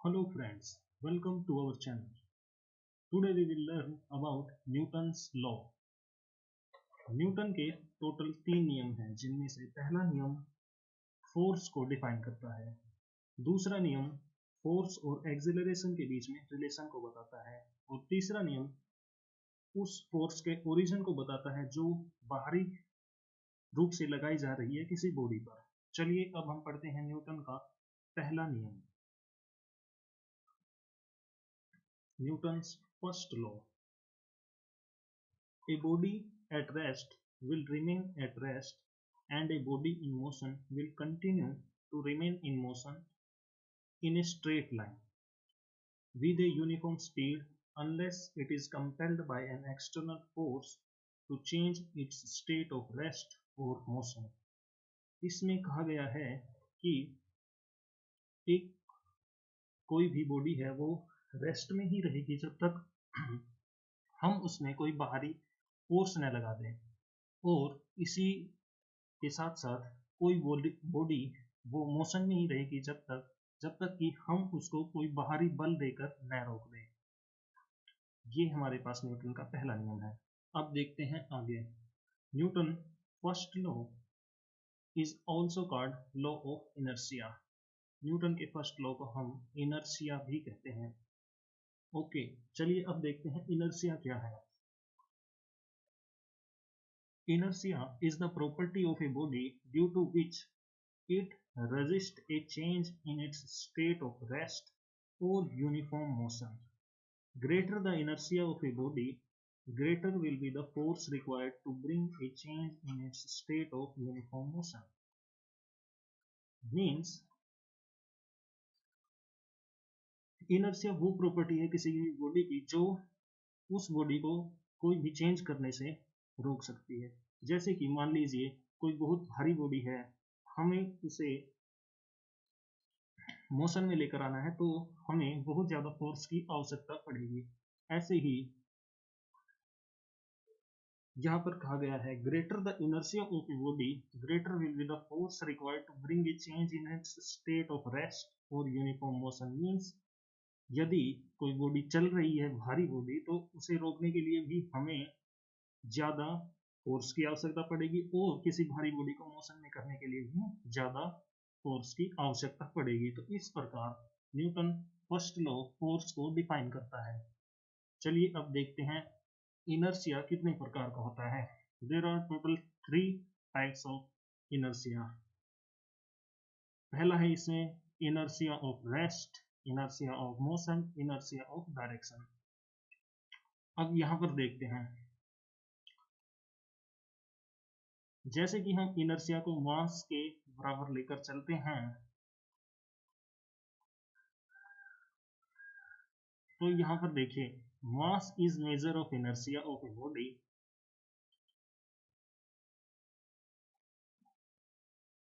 Hello friends, welcome to our channel. Today we will learn about Newton's law. Newton के total 3 नियम हैं, जिनमें से पहला नियम फोर्स को डिफाइन करता है। दूसरा नियम फोर्स और एक्सिलरेशन के बीच में रिलेशन को बताता है और तीसरा नियम उस फोर्स के ओरिजिन को बताता है जो बाहरी रूप से लगाई जा रही है किसी बॉडी पर। चलिए अब हम पढ़ते हैं न्यूटन का पहला नियम, Newton's first law. A body at rest will remain at rest and a body in motion will continue to remain in motion in a straight line with a uniform speed unless it is compelled by an external force to change its state of rest or motion. इसमें कहा गया है कि एक कोई भी body है वो रेस्ट में ही रहेगी जब तक हम उसमें कोई बाहरी फोर्स न लगा दें, और इसी के साथ साथ कोई बॉडी वो मोशन में ही रहेगी जब तक कि हम उसको कोई बाहरी बल देकर न रोक दें। ये हमारे पास न्यूटन का पहला नियम है। अब देखते हैं आगे। Newton first law is also called law of inertia. Newton के फर्स्ट लॉ को हम इनर्शिया भी कहते हैं। ओके, चलिए अब देखते हैं इनर्शिया क्या है। Inertia is the property of a body due to which it resists a change in its state of rest or uniform motion. Greater the inertia of a body, greater will be the force required to bring a change in its state of uniform motion. Means inertia वो property है किसी भी body की जो उस body को कोई भी चेंज करने से रोक सकती है। जैसे कि मान लीजिए कोई बहुत भारी बॉडी है, हमें उसे मोशन में लेकर आना है तो हमें बहुत ज्यादा फोर्स की आवश्यकता पड़ेगी। ऐसे ही यहाँ पर कहा गया है greater the inertia of a body greater will be the force required to bring a change in its state of rest और यूनिफॉर्म मोशन। मींस यदि कोई बॉडी चल रही है भारी बॉडी, तो उसे रोकने के लिए भी हमें ज्यादा फोर्स की आवश्यकता पड़ेगी और किसी भारी बॉडी को मोशन में करने के लिए भी ज्यादा फोर्स की आवश्यकता पड़ेगी। तो इस प्रकार न्यूटन फर्स्ट लॉ फोर्स को डिफाइन करता है। चलिए अब देखते हैं इनर्शिया कितने प्रकार का होता है। There are total 3 types of inertia. पहला है इसमें inertia of rest, inertia of motion, inertia of direction. अब यहां पर देखते हैं, जैसे कि हम इनर्शिया को मास के बराबर लेकर चलते हैं, तो यहां पर देखिए mass is measure of inertia of a body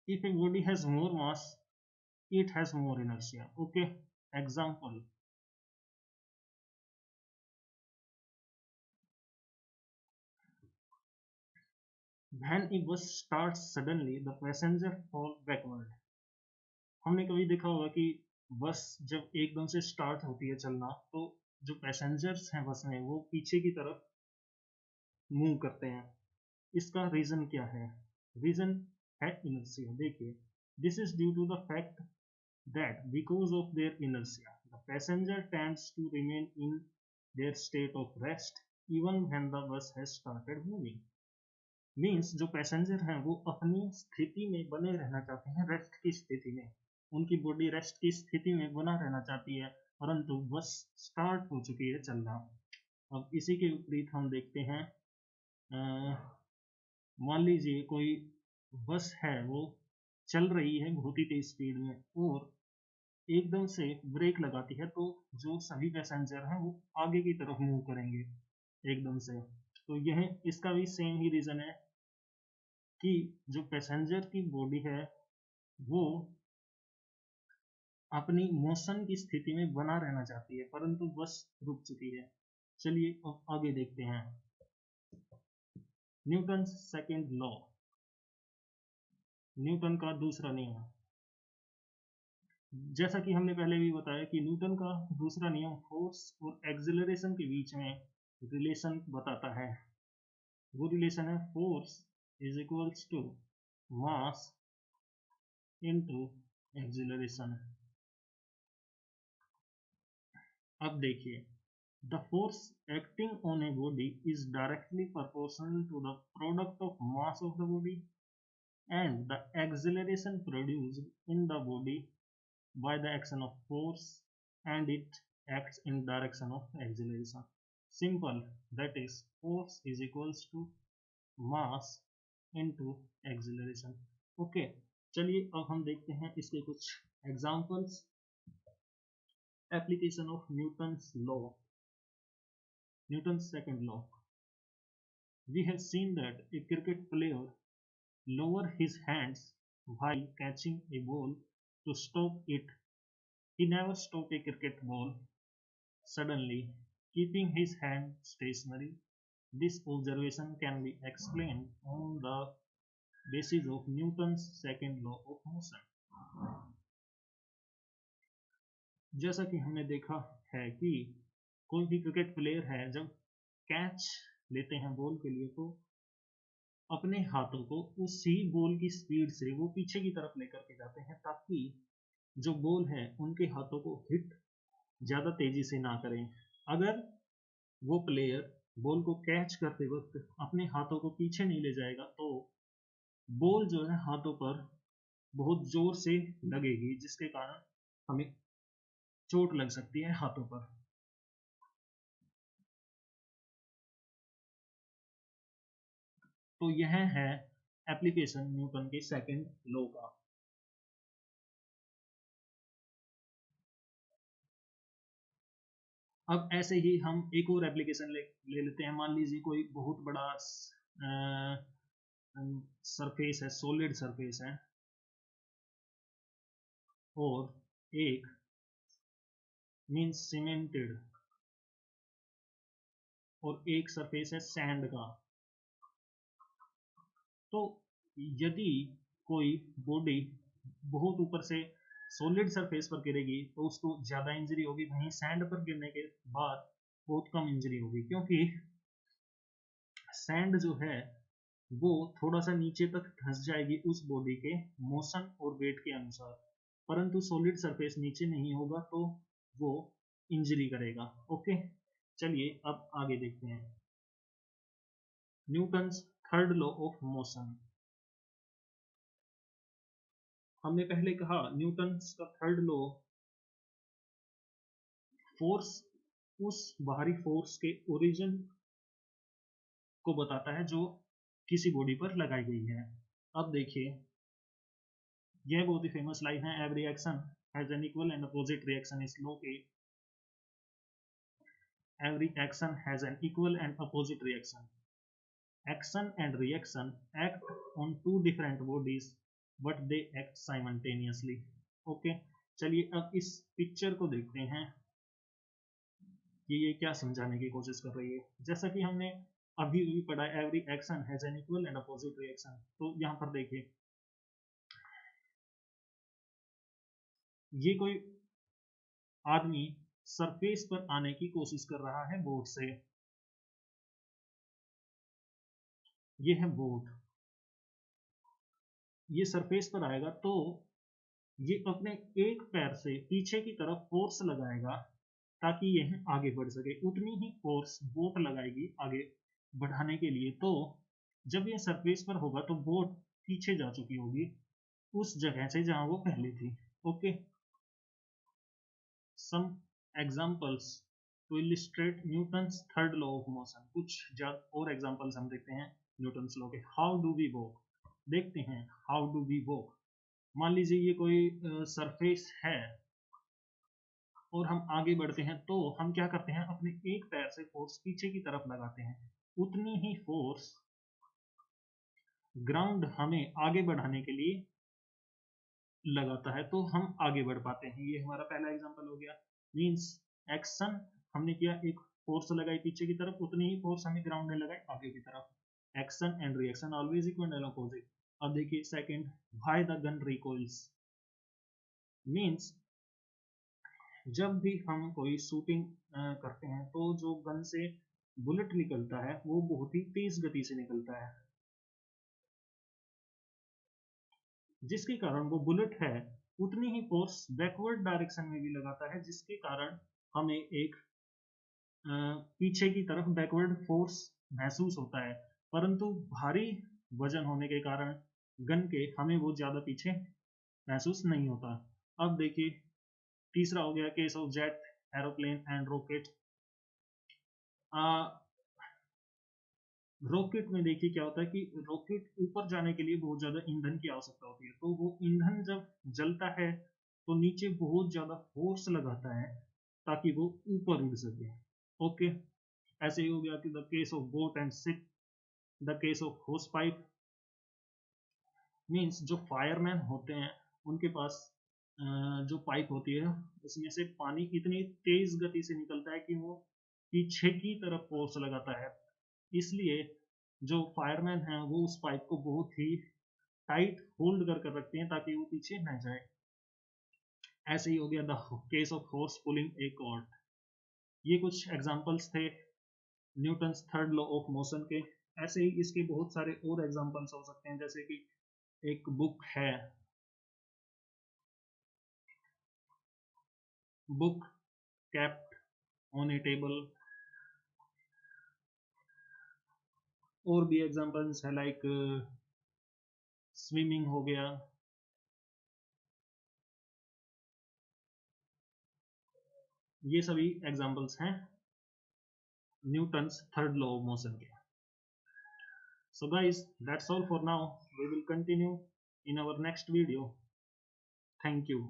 if a body has more mass it has more inertia. Okay, example, when a bus starts suddenly the passenger fall backward. हमने कभी देखा होगा कि बस जब एकदम से स्टार्ट होती है चलना तो जो पैसेंजर्स हैं बस में वो पीछे की तरफ मूव करते हैं। इसका रीजन क्या है? रीजन है इनर्शिया। देखिए, this is due to the fact that because of their inertia the passenger tends to remain in their state of rest even when the bus has started moving. Means जो passenger हैं वो अपनी स्थिति में बने रहना चाहते हैं, रेस्ट की स्थिति में, उनकी बॉडी रेस्ट की स्थिति में बना रहना चाहती है, परंतु बस स्टार्ट हो चुकी है चलना। अब इसी के विपरीत हम देखते हैं, मान लीजिए कोई बस है वो चल रही है बहुत ही तेज स्पीड में और एकदम से ब्रेक लगाती है, तो जो सभी पैसेंजर हैं वो आगे की तरफ मूव करेंगे एकदम से। तो यह इसका भी सेम ही रीजन है कि जो पैसेंजर की बॉडी है वो अपनी मोशन की स्थिति में बना रहना चाहती है, परंतु बस रुक चुकी है। चलिए अब आगे देखते हैं न्यूटन सेकेंड लॉ, न्यूटन का दूसरा नियम। जैसा कि हमने पहले भी बताया कि न्यूटन का दूसरा नियम फोर्स और एक्सेलरेशन के बीच में रिलेशन बताता है। वो रिलेशन है force is equals to mass into acceleration. अब देखिए, the force acting on a body is directly proportional to the product of mass of the body and the acceleration produced in the body by the action of force, and it acts in direction of acceleration. Simple, that is force is equals to mass into acceleration. Okay, चलिए अब हम देखते हैं इसके कुछ examples. Application of Newton's law, Newton's second law. We have seen that a cricket player lower his hands while catching a ball to stop it. He never stopped a cricket ball suddenly, keeping his hand stationary. This observation can be explained on the basis of Newton's second law of motion. जैसा कि हमने देखा है कि कोई भी cricket player है जब कैच लेते हैं बॉल के लिए तो अपने हाथों को उसी बॉल की स्पीड से वो पीछे की तरफ लेकर के जाते हैं ताकि जो बॉल है उनके हाथों को हिट ज़्यादा तेजी से ना करें। अगर वो प्लेयर बॉल को कैच करते वक्त अपने हाथों को पीछे नहीं ले जाएगा तो बॉल जो है हाथों पर बहुत जोर से लगेगी, जिसके कारण हमें चोट लग सकती है हाथों पर। तो यह है एप्लीकेशन न्यूटन के सेकंड लॉ का। अब ऐसे ही हम एक और एप्लीकेशन ले लेते हैं। मान लीजिए कोई बहुत बड़ा सरफेस है, सॉलिड सरफेस है, और एक मींस सीमेंटेड और एक सरफेस है सैंड का। तो यदि कोई बॉडी बहुत ऊपर से सॉलिड सरफेस पर गिरेगी तो उसको ज़्यादा इंजरी होगी, वहीं सैंड पर गिरने के बाद बहुत कम इंजरी होगी, क्योंकि सैंड जो है वो थोड़ा सा नीचे तक धंस जाएगी उस बॉडी के मोशन और वेट के अनुसार, परंतु सॉलिड सरफेस नीचे नहीं होगा तो वो इंजरी करेगा। ओके, चलिए अब आगे देखते हैं Newton's third law of motion. हमने पहले कहा न्यूटन्स का थर्ड लॉ फोर्स उस बाहरी फोर्स के ओरिजिन को बताता है जो किसी बॉडी पर लगाई गई है। अब देखिए, यह बहुत ही फेमस लाइन है, every action has an equal and opposite reaction. इस लॉ के every action has an equal and opposite reaction. Action and reaction act on two different bodies but they act simultaneously. Okay, चलिए अब इस picture को देखते हैं कि ये क्या समझाने की कोशिश कर रही है। जैसा कि हमने अभी भी पढ़ा, every action has an equal and opposite reaction. तो यहाँ पर देखिए, ये कोई आदमी सरफेस पर आने की कोशिश कर रहा है बोर्ड से। ये है बोर्ड, ये सरफेस पर आएगा तो ये अपने एक पैर से पीछे की तरफ फोर्स लगाएगा ताकि यह आगे बढ़ सके। उतनी ही फोर्स बोट लगाएगी आगे बढ़ाने के लिए। तो जब यह सरफेस पर होगा तो बोट पीछे जा चुकी होगी उस जगह से जहां वो पहले थी। Okay, some examples to illustrate Newton's third law of motion. कुछ और एग्जांपल्स हम देखते हैं न्यूटन्स लॉ के। हाउ डू वी वॉक, देखते हैं हाउ डू वी वॉक। मान लीजिए ये कोई सरफेस है और हम आगे बढ़ते हैं तो हम क्या करते हैं, अपने एक पैर से फोर्स पीछे की तरफ लगाते हैं। उतनी ही फोर्स ग्राउंड हमें आगे बढ़ाने के लिए लगाता है तो हम आगे बढ़ पाते हैं। ये हमारा पहला एग्जांपल हो गया। मींस एक्शन हमने किया, एक फोर्स लगाई पीछे की तरफ, उतनी ही फोर्स हमें ग्राउंड में लगाई आगे की तरफ। Action and reaction always equal and opposite. अब देखिए second, why the gun recoils. Means जब भी हम कोई शूटिंग करते हैं तो जो गन से बुलेट निकलता है वो बहुत ही तेज गति से निकलता है, जिसके कारण वो बुलेट है उतनी ही फोर्स बैकवर्ड डायरेक्शन में भी लगाता है, जिसके कारण हमें एक पीछे की तरफ बैकवर्ड फोर्स महसूस होता है। परंतु भारी वजन होने के कारण गन के हमें वो ज्यादा पीछे महसूस नहीं होता। अब देखिए तीसरा हो गया case of jet aeroplane and rocket. Rocket में देखिए क्या होता है कि रॉकेट ऊपर जाने के लिए बहुत ज्यादा ईंधन की आवश्यकता होती है, तो वो ईंधन जब जलता है तो नीचे बहुत ज्यादा फोर्स लगाता है ताकि वो ऊपर उड़ सके। ओके, ऐसे ही हो गया कि the case of boat and ship, the case of होस पाइप। मीन्स जो फायरमैन होते हैं उनके पास जो पाइप होती है उसमें से पानी इतनी तेज गति से निकलता है कि वो पीछे की तरफ फोर्स लगाता है, इसलिए जो फायरमैन है वो उस पाइप को बहुत ही टाइट होल्ड कर कर रखते हैं ताकि वो पीछे न जाए। ऐसे ही हो गया the case of horse pulling a cord. ये कुछ एग्जांपल्स थे Newton's third law of motion के। ऐसे ही इसके बहुत सारे और एग्जांपल्स हो सकते हैं, जैसे कि एक बुक है, book kept on A table. और भी एग्जांपल्स है लाइक स्विमिंग हो गया। ये सभी एग्जांपल्स हैं Newton's third law of motion के। So guys, that's all for now. We will continue in our next video. Thank you.